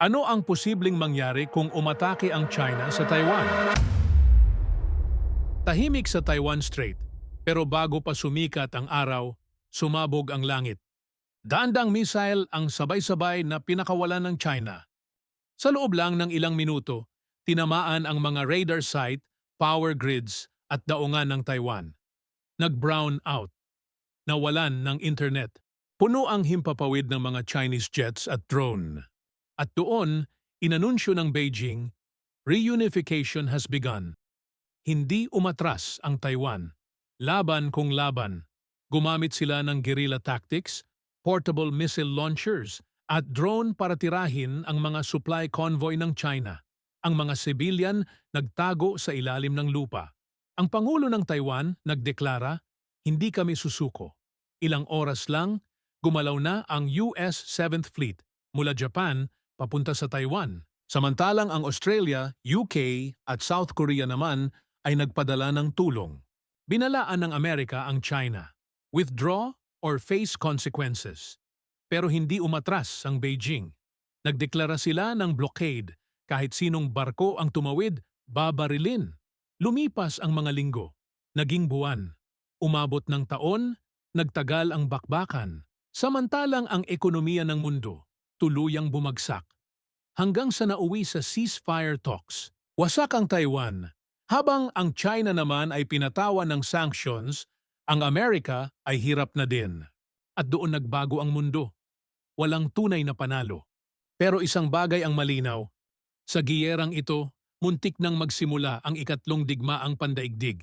Ano ang posibleng mangyari kung umatake ang China sa Taiwan? Tahimik sa Taiwan Strait, pero bago pa sumikat ang araw, sumabog ang langit. Daandang missile ang sabay-sabay na pinakawalan ng China. Sa loob lang ng ilang minuto, tinamaan ang mga radar site, power grids at daungan ng Taiwan. Nag-brown out, nawalan ng internet. Puno ang himpapawid ng mga Chinese jets at drone. At doon, inanunsyo ng Beijing, reunification has begun. Hindi umatras ang Taiwan. Laban kung laban. Gumamit sila ng guerrilla tactics, portable missile launchers, at drone para tirahin ang mga supply convoy ng China. Ang mga civilian nagtago sa ilalim ng lupa. Ang Pangulo ng Taiwan nagdeklara, hindi kami susuko. Ilang oras lang, gumalaw na ang US 7th Fleet mula Japan papunta sa Taiwan. Samantalang ang Australia, UK at South Korea naman ay nagpadala ng tulong. Binalaan ng Amerika ang China. Withdraw or face consequences. Pero hindi umatras ang Beijing. Nagdeklara sila ng blockade. Kahit sinong barko ang tumawid, babarilin. Lumipas ang mga linggo. Naging buwan. Umabot ng taon, nagtagal ang bakbakan. Samantalang ang ekonomiya ng mundo, tuluyang bumagsak. Hanggang sa nauwi sa ceasefire talks. Wasak ang Taiwan. Habang ang China naman ay pinatawan ng sanctions, ang Amerika ay hirap na din. At doon nagbago ang mundo. Walang tunay na panalo. Pero isang bagay ang malinaw. Sa giyerang ito, muntik nang magsimula ang ikatlong digmaang pandaigdig.